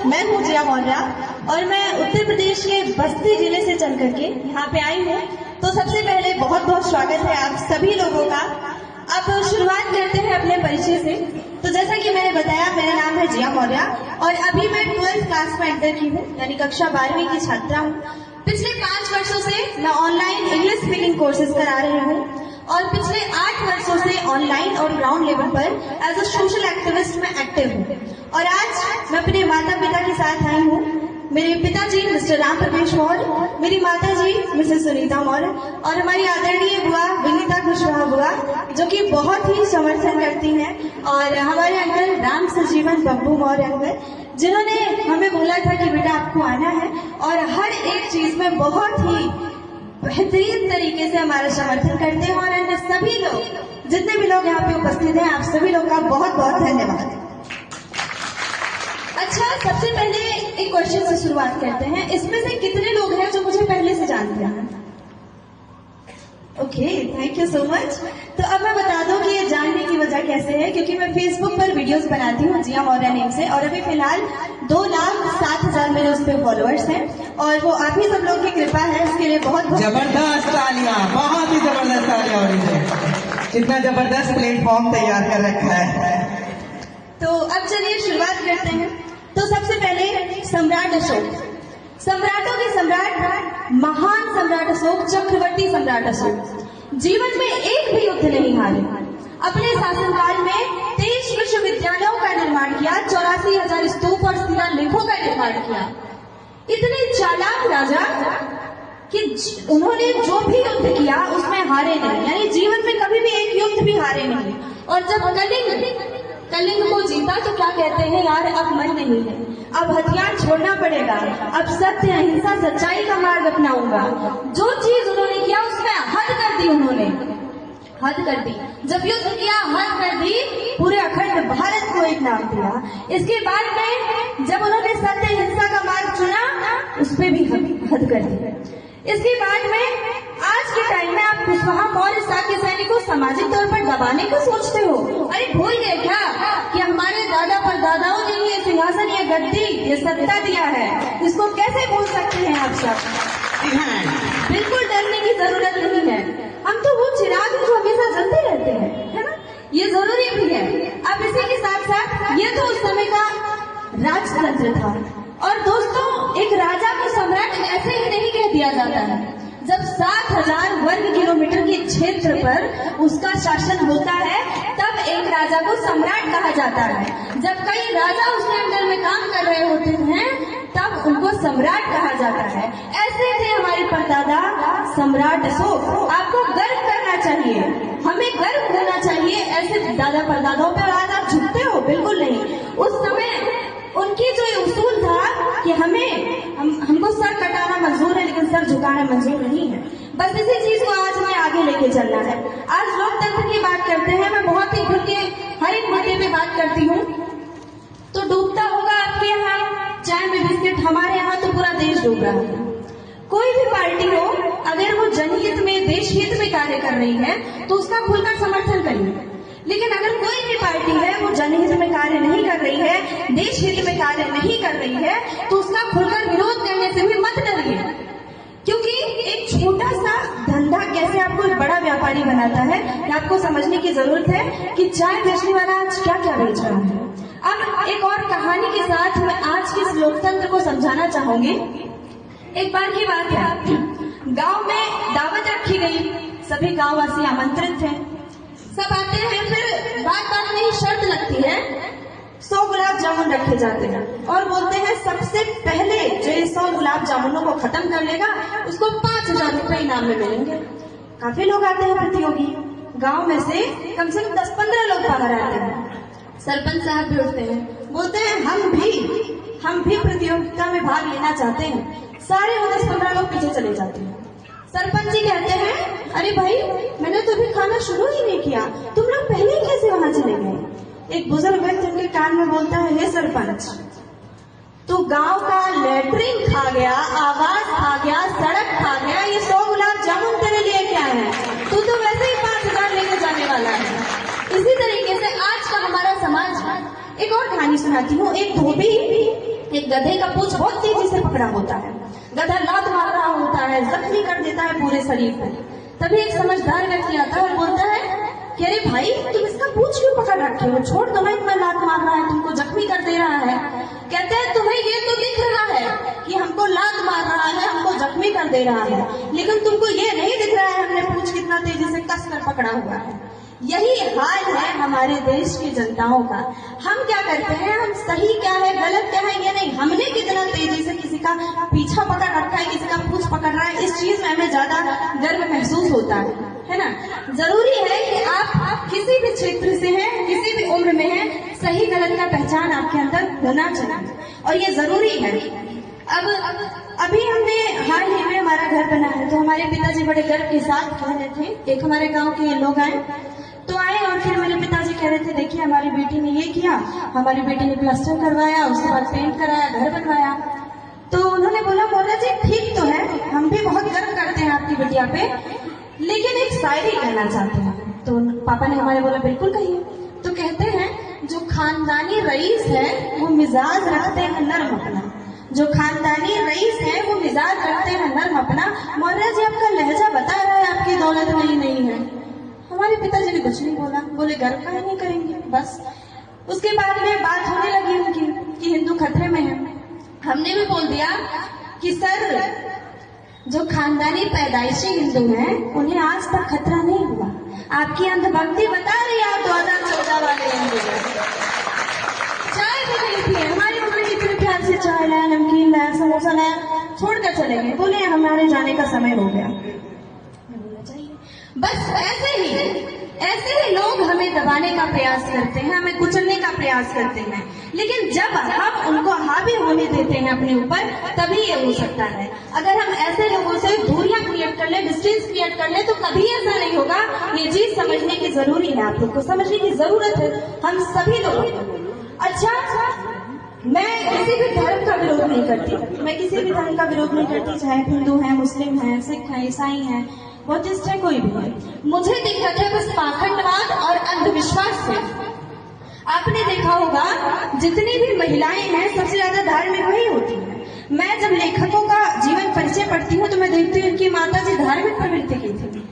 मैं हूँ जिया मौर्या और मैं उत्तर प्रदेश के बस्ती जिले से चल करके यहाँ पे आई हूँ। तो सबसे पहले बहुत बहुत स्वागत है आप सभी लोगों का। अब शुरुआत करते हैं अपने परिचय से। तो जैसा कि मैंने बताया, मेरा नाम है जिया मौर्या और अभी मैं 12th क्लास में एंटर की हूँ, यानी कक्षा 12वीं की छात्रा हूँ। पिछले 5 वर्षों से मैं ऑनलाइन इंग्लिश स्पीकिंग कोर्सेज करा रही हूँ और पिछले 8 वर्षों से ऑनलाइन और ग्राउंड लेवल पर एज अ सोशल एक्टिविस्ट में एक्टिव हूँ। और आज मैं अपने माता पिता के साथ आई हूँ। मेरे पिताजी मिस्टर राम प्रवेश मौर्य, मेरी माताजी मिसेस सुनीता मौर्य और हमारी आदरणीय बुआ विनीता कुशवाहा बुआ, जो कि बहुत ही समर्थन करती हैं, और हमारे अंकल राम सजीवन बब्बू मौर्य अंकल, जिन्होंने हमें बोला था कि बेटा आपको आना है और हर एक चीज में बहुत ही बेहतरीन तरीके से हमारा समर्थन करते हैं। और अन्य सभी लोग, जितने भी लोग यहाँ पे उपस्थित हैं, आप सभी लोग का बहुत बहुत धन्यवाद। अच्छा, सबसे पहले एक क्वेश्चन से शुरुआत करते हैं। इसमें से कितने लोग हैं जो मुझे पहले से जानते हैं? Okay, thank you so much. तो अब मैं बता दूं कि ये जानने की वजह कैसे है, क्योंकि मैं फेसबुक पर वीडियोस बनाती हूँ जिया मौर्या नेम से, और अभी फिलहाल 2,07,000 मेरे उस पर फॉलोअर्स हैं, और वो आप ही सब लोग की कृपा है। इसके लिए बहुत बहुत जबरदस्त तालियां, बहुत ही जबरदस्त तालियां हो रही है। कितना जबरदस्त प्लेटफॉर्म तैयार कर रखा है। तो अब चलिए शुरुआत करते हैं। तो सबसे पहले सम्राट अशोक, सम्राटों के सम्राट, महान सम्राट अशोक, चक्रवर्ती सम्राट अशोक, जीवन में एक भी युद्ध नहीं हारे। अपने शासनकाल में 23 विश्वविद्यालयों का निर्माण किया, 84,000 स्तूप और शिलालेखों का निर्माण किया। इतने चालाक राजा कि उन्होंने जो भी युद्ध किया उसमें हारे नहीं, यानी जीवन में कभी भी एक युद्ध भी हारे नहीं। और जब कलिंग को जीता तो क्या कहते हैं, यार अब मन नहीं है, अब हथियार छोड़ना पड़ेगा, अब सत्य अहिंसा सच्चाई का मार्ग अपनाऊंगा। जो चीज उन्होंने किया उसमें हद कर दी, उन्होंने हद कर दी। जब युद्ध किया हद कर दी, पूरे अखंड भारत को एक नाम दिया। इसके बाद में जब उन्होंने सत्य अहिंसा का मार्ग चुना, उस पर भी हद कर दी। इसके बाद में आज के टाइम में आप कुशवाहा मौर्य शाक्य सैनिक को सामाजिक तौर पर दबाने को सोचते हो। अरे भूल गए क्या कि हमारे दादा परदादाओं ने ये सिंहासन, ये गद्दी, ये सत्ता दिया है, इसको कैसे भूल सकते हैं आप सब? बिल्कुल डरने की जरूरत नहीं है। हम तो वो चिराग जो हमेशा जलते रहते हैं, है ना, ये जरूरी भी है। अब इसी के साथ साथ ये तो उस समय का राजतंत्र था। और दोस्तों, एक राजा को सम्राट ऐसे ही नहीं कह दिया जाता है। जब 7,000 वर्ग किलोमीटर के क्षेत्र पर उसका शासन होता है, तब एक राजा को सम्राट कहा जाता है। जब कई राजा उसके अंडर में काम कर रहे होते हैं, तब उनको सम्राट कहा जाता है। ऐसे थे हमारे परदादा सम्राट अशोक। आपको गर्व करना चाहिए, हमें गर्व होना चाहिए ऐसे दादा परदादाओं पर। आज आप झुकते हो? बिल्कुल नहीं। उस समय उनकी जो उसूल था कि हमको सर कटाना मंजूर है, लेकिन सर झुकाना मंजूर नहीं है। बस इसी चीज को आज हमें आगे लेके चलना है। आज लोकतंत्र की बात करते हैं। मैं बहुत ही खुल के हर एक मुद्दे पे बात करती हूँ। तो डूबता होगा आपके यहाँ चाय में बिस्किट, हमारे यहाँ तो पूरा देश डूब रहा है। कोई भी पार्टी हो, अगर वो जनहित में, देश हित में कार्य कर रही है तो उसका खुलकर समर्थन करिए। लेकिन अगर कोई भी पार्टी है वो जनहित में कार्य नहीं कर रही है, देश हित में कार्य नहीं कर रही है, तो उसका खुलकर विरोध करने से भी मत डरिए। क्योंकि एक छोटा सा धंधा कैसे आपको एक बड़ा व्यापारी बनाता है, आपको समझने की जरूरत है कि चाय बेचने वाला आज क्या क्या बेच रहा है। अब एक और कहानी के साथ मैं आज के इस लोकतंत्र को समझाना चाहूंगी। एक बार की बात है, गांव में दावत रखी गई, सभी गांववासी आमंत्रित थे, सब आते हैं। फिर बात में ही शर्त लगती है, 100 गुलाब जामुन रखे जाते हैं और बोलते हैं सबसे पहले जो 100 गुलाब जामुनों को खत्म कर लेगा उसको 5,000 रुपए इनाम में मिलेंगे। काफी लोग आते हैं प्रतियोगी, गांव में से कम 10-15 लोग बाहर आते हैं। सरपंच साहब भी उठते हैं, बोलते हैं हम भी प्रतियोगिता में भाग लेना चाहते हैं। सारे 10-15 लोग पीछे चले जाते हैं। सरपंच जी कहते हैं, अरे भाई मैंने तो अभी खाना शुरू ही नहीं किया, तुम लोग पहले कैसे वहां चले गए? एक बुजुर्ग व्यक्ति उनके कान में बोलता है, हे सरपंच, तो गांव का लेटरिन खा गया, आवाज खा गया, सड़क खा गया, ये 100 गुलाब जामुन तेरे लिए क्या है? तू तो वैसे ही 5,000 लेके जाने वाला है। इसी तरीके से आज का हमारा समाज। एक और कहानी सुनाती हूँ। एक धोबी एक गधे का पूंछ बहुत तेजी से पकड़ा होता है, गधा लात मार रहा होता है, जख्मी कर देता है पूरे शरीर को। तभी एक समझदार व्यक्ति आता है और बोलता है कि अरे भाई तुम इसका पूंछ क्यों पकड़ रखे हो, छोड़ दो ना, इतना लात मार रहा है, तुमको जख्मी कर दे रहा है। कहते हैं तुम्हें ये तो दिख रहा है कि हमको लात मार रहा है, हमको जख्मी कर दे रहा है, लेकिन तुमको ये नहीं दिख रहा है हमने पूंछ कितना तेजी से कस कर पकड़ा हुआ है। यही हाल है हमारे देश की जनताओं का। हम क्या करते हैं, हम सही क्या है गलत क्या है ये नहीं, हमने कितना तेजी से किसी का पीछा पकड़ रखा है, किसी का पूंछ पकड़ रहा है, इस चीज में हमें ज्यादा गर्व महसूस होता है ना। जरूरी है कि आप किसी भी क्षेत्र से हैं, किसी भी उम्र में हैं, सही गलत का पहचान आपके अंदर होना चाहिए और ये जरूरी है। अब अभी हमने हाल ही में हमारा घर बना है, तो हमारे पिताजी बड़े गर्व के साथ कह रहे थे, एक हमारे गांव के लोग आए तो आए और फिर मेरे पिताजी कह रहे थे देखिए हमारी बेटी ने ये किया, हमारी बेटी ने प्लास्टर करवाया, उसके बाद पेंट कराया, घर बनवाया। तो उन्होंने बोला मोरा जी ठीक तो है, हम भी बहुत गर्व करते हैं आपकी बिटिया पे, लेकिन एक शायरी कहना चाहते हैं। तो पापा ने हमारे बोला बिल्कुल कहिए। तो कहते हैं जो खानदानी रईस है वो मिजाज रखते हैं नर्म अपना, जो खानदानी रईस है वो मिजाज रखते हैं नर्म अपना। मौर्य जी आपका लहजा बता रहा है आपकी दौलत नहीं है। हमारे पिताजी ने कुछ नहीं बोला, बोले गर्व का नहीं करेंगे बस। उसके बाद में बात होने लगी उनकी कि हिंदू खतरे में है। हमने भी बोल दिया कि सर जो खानदानी पैदाइशी हिंदू हैं उन्हें आज तक खतरा नहीं हुआ, आपकी अंधभक्ति बता रही है आप 2014 वाले हिंदू। चाय भी नहीं थी, हमारी मम्मी ने इतने प्यार से चाय लाया, नमकीन लाया, समोसा लाया, छोड़कर चले गए, बोले हमारे जाने का समय हो गया। बस ऐसे ही लोग हमें दबाने का प्रयास करते हैं, हमें कुचलने का प्रयास करते हैं, लेकिन जब हम उनको हावी होने देते हैं अपने ऊपर तभी ये हो सकता है। अगर हम ऐसे लोगों से दूरियां क्रिएट कर ले, डिस्टेंस क्रिएट कर ले, तो कभी ऐसा नहीं होगा। ये चीज समझने की जरूरी है, आप लोग को समझने की जरूरत है, हम सभी लोगों को। अच्छा, मैं किसी भी धर्म का विरोध नहीं करती, मैं किसी भी धर्म का विरोध नहीं करती, चाहे हिंदू है, मुस्लिम है, सिख है, ईसाई है, बौद्धिस्ट है, कोई भी है। मुझे दिक्कत है बस पाखंडवाद और अंधविश्वास से। आपने देखा होगा जितनी भी महिलाएं हैं सबसे ज्यादा धार्मिक वही होती है। मैं जब लेखकों का जीवन परिचय पढ़ती हूँ तो मैं देखती हूँ उनकी माता जी धार्मिक प्रवृत्ति की थी,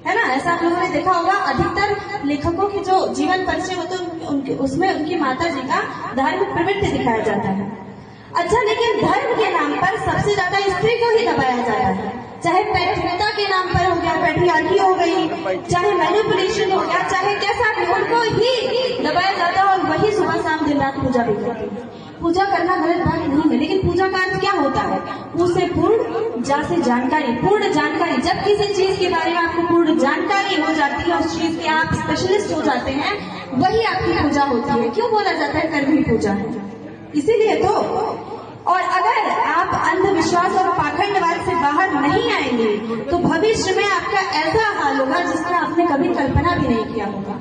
है ना। ऐसा आप लोगों ने देखा होगा, अधिकतर लेखकों की जो जीवन परिचय होते हैं उसमें उनकी माता जी का धार्मिक प्रवृत्ति दिखाया जाता है। अच्छा, लेकिन धर्म के नाम पर सबसे ज्यादा स्त्री को ही दबाया जाता है, चाहे पैतृकता के नाम पर हो गया, पैट्रियार्की हो गई, चाहे मैनिपुलेशन हो गया, चाहे कैसा भी, उनको ही दबाया जाता है और वही सुबह शाम दिन रात पूजा भी करते हैं। पूजा करना गलत बात नहीं है, लेकिन पूजा का अर्थ क्या होता है, उससे पूर्ण जा से जानकारी, पूर्ण जानकारी। जब किसी चीज के बारे में आपको पूर्ण जानकारी हो जाती है, उस चीज के आप स्पेशलिस्ट हो जाते हैं, वही आपकी पूजा होती है। क्यों बोला जाता है कर्मी पूजा है, इसीलिए तो। और अगर आप अंधविश्वास और पाखंडवाद से बाहर नहीं आएंगे तो भविष्य में आपका ऐसा हाल होगा जिसका आपने कभी कल्पना भी नहीं किया होगा।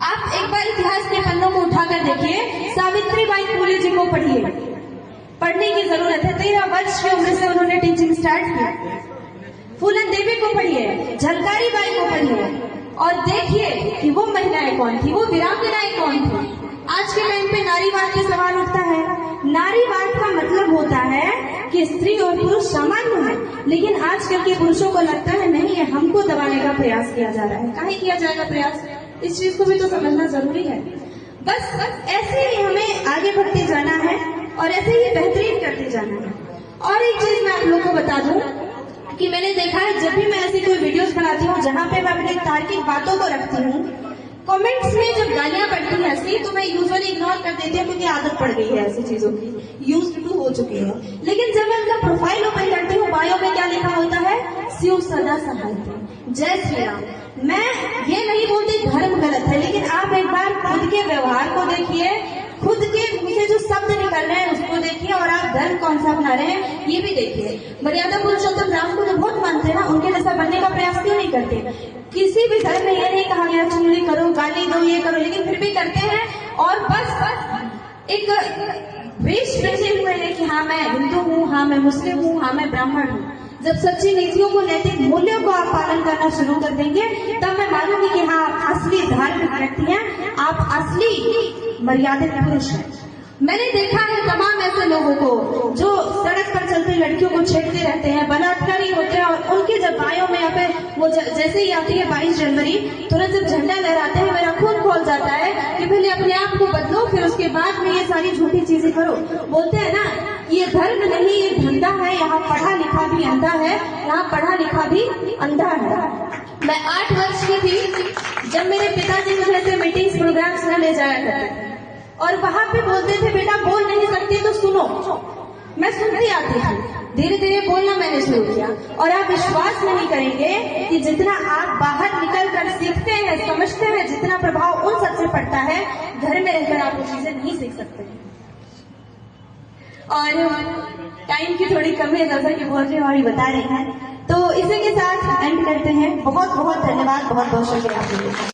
आप एक बार इतिहास के पन्नों को उठाकर देखिए, सावित्रीबाई फुले जी को पढ़िए, पढ़ने की जरूरत है। 13 वर्ष की उम्र से उन्होंने टीचिंग स्टार्ट किया। फूलन देवी को पढ़िए, झलकारी बाई को पढ़िए और देखिए कि वो महिलाएं कौन थी, वो वीरांगनाएं कौन थी। आज के टाइम पे नारीवाद के सवाल उठता है। नारीवाद का मतलब होता है कि स्त्री और पुरुष सामान्य है, लेकिन आजकल के पुरुषों को लगता है नहीं है, हमको दबाने का प्रयास किया जा रहा है। काहे किया जाएगा प्रयास, इस चीज को भी तो समझना जरूरी है। बस ऐसे ही हमें आगे बढ़ते जाना है और ऐसे ही बेहतरीन करते जाना है। और एक चीज मैं आप लोग को बता दूं कि मैंने देखा है जब भी मैं ऐसी कोई वीडियोस बनाती हूँ जहाँ पे मैं अपनी तार्किक बातों को रखती हूँ, कमेंट्स में जब गालियां पड़ती हैं ऐसी तो मैं यूजुअली इग्नोर कर देती हूँ क्योंकि आदत पड़ गई है ऐसी चीजों की, यूज्ड टू हो चुकी है। लेकिन जब मैं उनका प्रोफाइल ओपन करती हूँ, बायो में क्या लिखा होता है, शिव सदा सहायता, जय श्री राम। मैं ये नहीं बोलती धर्म गलत है, लेकिन आप एक बार खुद के व्यवहार को देखिए, खुद के मुंह से जो शब्द निकल रहे हैं उसको देखिए और आप धर्म कौन सा अपना रहे हैं ये भी देखिए। मर्यादा पुरुषोत्तम राम को तो बहुत मानते हैं ना, उनके जैसा बनने का प्रयास क्यों नहीं करते। किसी भी धर्म में ये नहीं कहा गया चुगली करो, गाली दो, ये करो, लेकिन फिर भी करते हैं और बस एक वेश बचे हुए हैं कि हाँ मैं हिंदू हूँ, हाँ मैं मुस्लिम हूँ, हाँ मैं ब्राह्मण हूँ। जब सच्ची नीतियों को, नैतिक मूल्यों को आप पालन करना शुरू कर देंगे तब मैं मानूंगी कि हाँ आप असली धार्मिक व्यक्ति हैं, आप असली मर्यादित पुरुष हैं। मैंने देखा है तमाम ऐसे जैसे ही आती है 22 जनवरी, तुरंत जब झंडा लहराते हैं मेरा खून खौल जाता है कि पहले अपने आप को बदलो, फिर उसके बाद में ये सारी झूठी चीजें करो। बोलते हैं ना, ये धर्म नहीं ये धंधा है, यहाँ पढ़ा लिखा भी अंधा है, यहाँ पढ़ा लिखा भी अंधा है। मैं 8 वर्ष की थी जब मेरे पिताजी मुझे ऐसे मीटिंग्स प्रोग्राम्स में ले जाया करते और वहां पे बोलते थे बेटा बोल नहीं सकती तो सुनो। मैं सुनती आती थी, धीरे धीरे बोलना मैंने शुरू किया और आप विश्वास नहीं करेंगे कि जितना आप बाहर निकल कर सीखते हैं, समझते हैं, जितना प्रभाव उन सबसे पड़ता है, घर में रहकर आप वो चीजें नहीं सीख सकते। और टाइम की थोड़ी कमी है, जैसा कि भोजन हमारी बता रही है, तो इसी के साथ एंड करते हैं। बहुत बहुत धन्यवाद, बहुत बहुत शुक्रिया आप लोगों का।